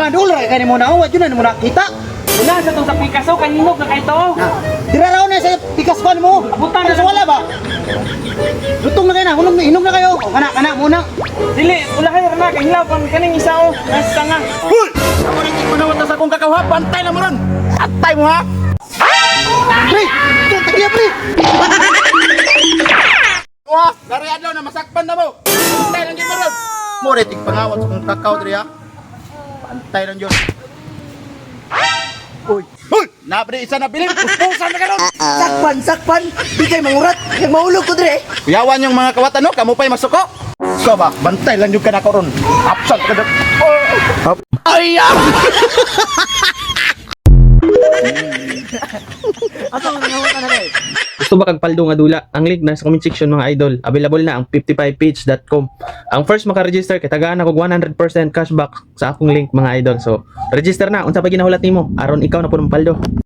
$5 kani mo na, wa jud na mo nakita. Una sa tong sa Picasso kahinog na kay to. Dira raw na sa pikas kon mo. Abutan Ano na sa wala ba? Lutong na kayo na, hinog na kayo. Kana muna. Dili, ulahay ra na kay hilaw pan kaning isao. Nasa nga. Hoy! Ako nang ikunawat sa akong kakawha, bantay na mo ron. Atay mo ha. Pre, ito tagiya pre. Wah, dari adlaw na masakpan na mo. Bantay lang gyud mo ron. Mo retig pangawat sa akong kakaw diri ha. Bantay lang gyud. Uy! Hoy! Nabre isa na bilim, puspusan na karon. Sakpan, bigay mangurat, yung maulog ko dire. Kuyawan yung mga kawatan no, kamu pa'y masuko. So ba, bantay lang yung ka na karon. Absent ka na. Oh. Ay! Ato ang nangawakan na rin. Gusto ba kag paldo nga dula? Ang link na sa comment section mga idol. Available na ang 55page.com. Ang first maka-register kay tagaan ako 100% cashback sa akong link mga idol. So, register na unsa pa ginahulat nimo aron ikaw na puno paldo.